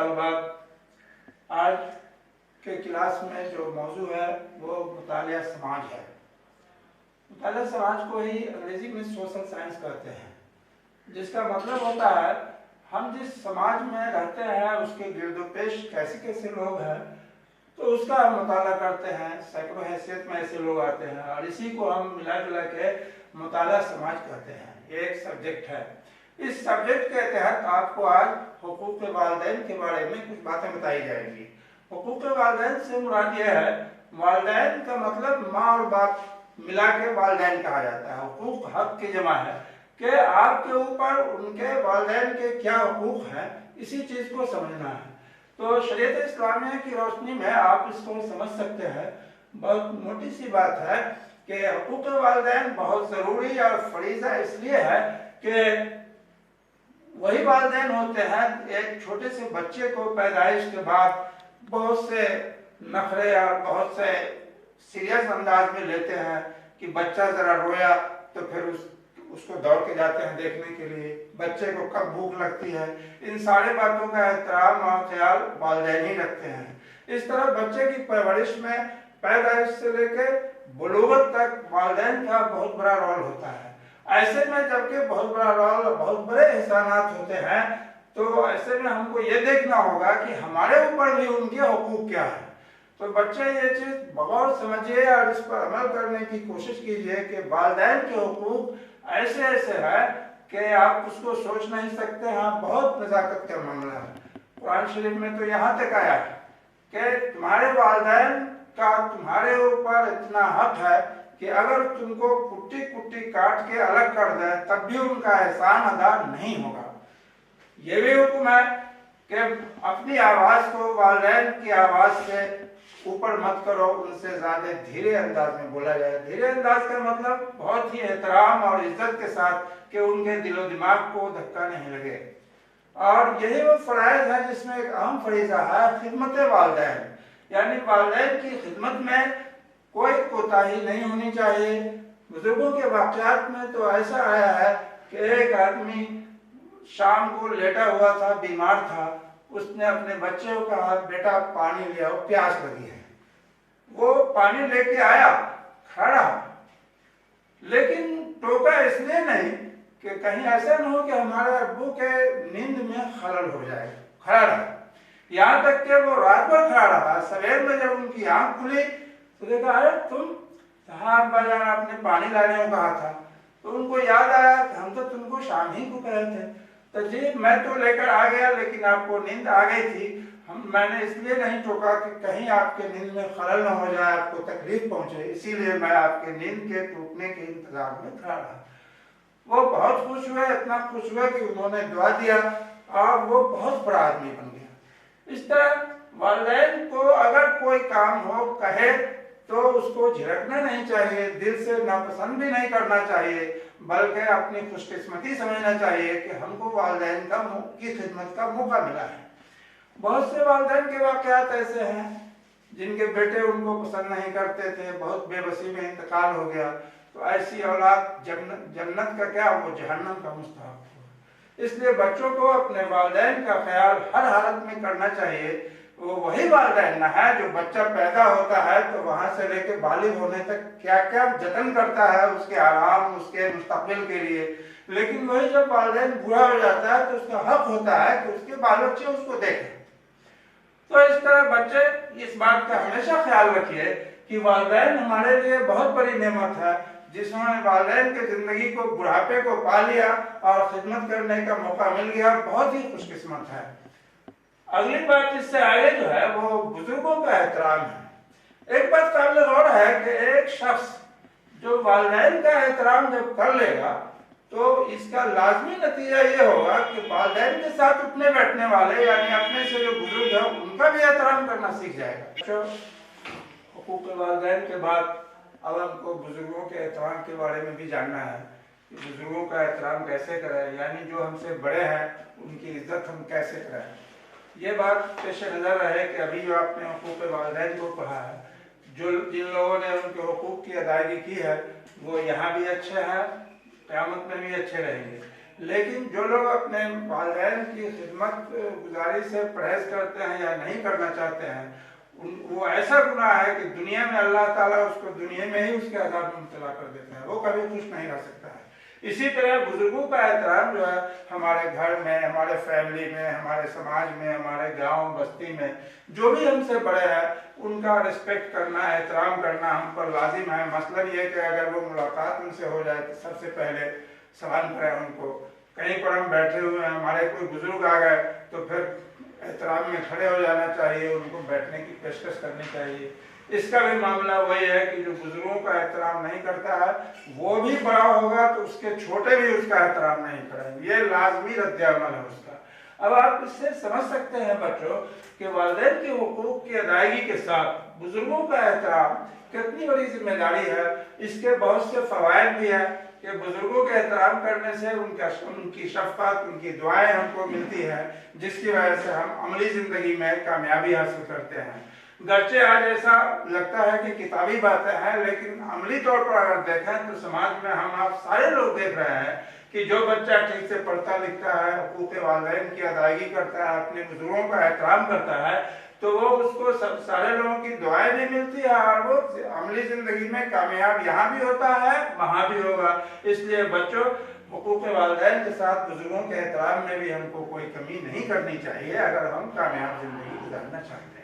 तालबात, आज के क्लास में जो मौजू है वो मुतालिया समाज है। मुतालिया समाज को ही अंग्रेजी में सोशल साइंस कहते हैं, जिसका मतलब होता है हम जिस समाज में रहते हैं उसके गिरदोपेश कैसे कैसे लोग हैं तो उसका हम मुताला करते हैं। सैकड़ों हैसियत में ऐसे लोग आते हैं और इसी को हम मिला जुला के मुताला समाज कहते हैं। ये एक सब्जेक्ट है। इस सब्जेक्ट के तहत आपको आज हुकूक वालिदैन के बारे में कुछ बातें बताई जाएंगी। हुकूक वालिदैन से मुराद ये है, वालिदैन का मतलब माँ और बाप मिला के वालिदैन कहा जाता है। हुकूक हक की जमा है कि आपके ऊपर उनके वालिदैन के क्या हुकूक हैं, इसी चीज को समझना है। तो शरीयत इस्लामिया की रोशनी में आप इसको समझ सकते हैं। बहुत मोटी सी बात है कि हुकूक वालिदैन बहुत ज़रूरी और फरीज़ा इसलिए है कि वही वालिदैन होते हैं एक छोटे से बच्चे को पैदाइश के बाद बहुत से नखरे और बहुत से सीरियस अंदाज में लेते हैं कि बच्चा ज़रा रोया तो फिर उसको दौड़ के जाते हैं देखने के लिए, बच्चे को कब भूख लगती है, इन सारे बातों का एहतराम और ख्याल वालिदैन ही रखते हैं। इस तरह बच्चे की परवरिश में पैदाइश से लेकर बुलूगत तक वालिदैन का बहुत बड़ा रोल होता है। ऐसे में जबकि बहुत बड़ा रोल और बहुत बड़े एहसानात होते हैं तो ऐसे में हमको ये देखना होगा कि हमारे ऊपर भी उनके हुकूक क्या है। तो बच्चे ये चीज़ बगौर समझिए और इस पर अमल करने की कोशिश कीजिए कि वालिदैन के हुकूक ऐसे ऐसे है कि आप उसको सोच नहीं सकते। हाँ, बहुत नज़ाकत का मामला है। कुरान शरीफ में तो यहाँ तक आया है कि तुम्हारे वालिदैन का तुम्हारे ऊपर इतना हक है कि अगर तुमको कुट्टी कुट्टी काट के अलग कर दे तब भी उनका एहसान अदा नहीं होगा। ये भी हुक्म है कि अपनी आवाज़ को वालिदैन की आवाज़ से ऊपर मत करो, उनसे ज्यादा धीरे अंदाज में बोला जाए। धीरे अंदाज का मतलब बहुत ही एहतराम और इज्जत के साथ कि उनके दिलो दिमाग को धक्का नहीं लगे। और यही वो फराइज है जिसमें एक अहम फरीजा है खिदमत वालिदैन, यानी वालिदैन की खिदमत में कोई कोताही नहीं होनी चाहिए। बुजुर्गों के वाक़यात में तो ऐसा आया है कि एक आदमी शाम को लेटा हुआ था, बीमार था, उसने अपने बच्चे को कहा बेटा पानी ले आओ, प्यास लगी है। वो पानी लेके आया, खड़ा, लेकिन टोका इसलिए नहीं कि कहीं ऐसा न हो कि हमारे अब्बू के नींद में खलल हो जाए। खड़ा रहा, यहाँ तक कि वो रात भर खड़ा रहा। सवेर में जब उनकी आंख खुली तो देखा अरे तुम साहब बाजार आपने पानी लाने को कहा था। तो उनको याद आया कि हम तो तुमको शाम ही को कहे थे। तो जी मैं तो लेकर आ गया, लेकिन आपको नींद आ गई थी। मैंने इसलिए नहीं टोका कि कहीं आपके नींद में खलल न हो जाए, आपको तकलीफ पहुंचे, इसीलिए मैं आपके नींद के टूटने के इंतजार में खड़ा रहा। वो बहुत खुश हुए, इतना खुश हुए कि उन्होंने दुआ दिया और वो बहुत बड़ा आदमी बन गया। इस तरह वालिदैन को अगर कोई काम हो कहे तो उसको झिड़कना नहीं चाहिए, दिल से नापसंद भी नहीं करना चाहिए, बल्कि अपनी खुशकिस्मती समझना चाहिए कि हमको वालिदैन की खिदमत का मौका मिला है। बहुत से वालिदैन के वाक़यात ऐसे हैं जिनके बेटे उनको पसंद नहीं करते थे, बहुत बेबसी में इंतकाल हो गया, तो ऐसी औलाद जन्नत का क्या वो जहन्नम का मुस्तहक हो। इसलिए बच्चों को अपने वालिदैन का ख्याल हर हालत में करना चाहिए। वो वही वालिदैन ना है जो बच्चा पैदा होता है तो वहां से लेकर बालिग होने तक क्या क्या जतन करता है उसके आराम, उसके मुस्तकबिल के लिए, लेकिन वही जब वालिदैन बूढ़ा हो जाता है तो उसका हक होता है कि उसके बाल बच्चे उसको देखें। तो इस तरह बच्चे इस बात का हमेशा ख्याल रखिए कि वालिदैन हमारे लिए बहुत बड़ी नेमत है, जिसमें वालिदैन की जिंदगी को बुढ़ापे को पा लिया और खिदमत करने का मौका मिल गया, बहुत ही खुशकिस्मत है। अगली बात इससे आगे जो है वो बुजुर्गों का एहतराम है। एक बात काबिल गौर है कि एक शख्स जो वालिदैन का एहतराम जब कर लेगा तो इसका लाजमी नतीजा ये होगा कि वालिदैन के साथ उठने बैठने वाले यानी अपने से जो बुजुर्ग है उनका भी एहतराम करना सीख जाएगा। हुकूक वालिदैन के बाद अब हमको बुजुर्गों के एहतराम के बारे में भी जानना है कि बुजुर्गों का एहतराम कैसे करें, यानी जो हमसे बड़े हैं उनकी इज्जत हम कैसे करें। ये बात पेश नज़र रहे कि अभी जो आपने हुकूक वालिदैन को पढ़ा है, जो जिन लोगों ने उनके हुकूक की अदायगी की है वो यहाँ भी अच्छे हैं, क़यामत में भी अच्छे रहेंगे। लेकिन जो लोग अपने वालिदैन की खिदमत गुजारी से परहेज करते हैं या नहीं करना चाहते हैं, वो ऐसा गुनाह है कि दुनिया में अल्लाह ताला उसको दुनिया में ही उसके अज़ाब में मुब्तला कर देते हैं, वो कभी खुश नहीं रह सकता है। इसी तरह बुजुर्गों का एहतराम जो है हमारे घर में, हमारे फैमिली में, हमारे समाज में, हमारे गांव बस्ती में जो भी हमसे बड़े हैं उनका रिस्पेक्ट करना, एहतराम करना हम पर लाजिम है। मसलन ये कि अगर वो मुलाकात उनसे हो जाए तो सबसे पहले सलाम करें उनको। कहीं पर हम बैठे हुए हैं, हमारे कोई बुजुर्ग आ गए तो फिर एहतराम में खड़े हो जाना चाहिए, उनको बैठने की पेशकश करनी चाहिए। इसका भी मामला वही है कि जो बुजुर्गों का एहतराम नहीं करता है वो भी बड़ा होगा तो उसके छोटे भी उसका एहतराम नहीं करेंगे, ये लाजमी रद्द-ए-अमल है उसका। अब आप इससे समझ सकते हैं बच्चों कि वालिदैन के हुकूक की अदायगी के साथ बुजुर्गों का एहतराम कितनी बड़ी जिम्मेदारी है। इसके बहुत से फवायद भी हैं कि बुजुर्गों के एहतराम करने से उनकी शफ़क़त, उनकी दुआएं हमको मिलती हैं, जिसकी वजह से हम अमली ज़िंदगी में कामयाबी हासिल करते हैं। गरचे आज ऐसा लगता है कि किताबी बातें हैं, लेकिन अमली तौर पर अगर देखें तो समाज में हम आप सारे लोग देख रहे हैं कि जो बच्चा ठीक से पढ़ता लिखता है, हुकूक वालिदैन की अदायगी करता है, अपने बुजुर्गों का एहतराम करता है, तो वो उसको सब सारे लोगों की दुआएं भी मिलती है और वो अमली ज़िंदगी में कामयाब यहाँ भी होता है, वहाँ भी होगा। इसलिए बच्चों, हुकूक वालिदैन के साथ बुजुर्गों के एहतराम में भी हमको कोई कमी नहीं करनी चाहिए अगर हम कामयाब ज़िंदगी गुजारना चाहते हैं।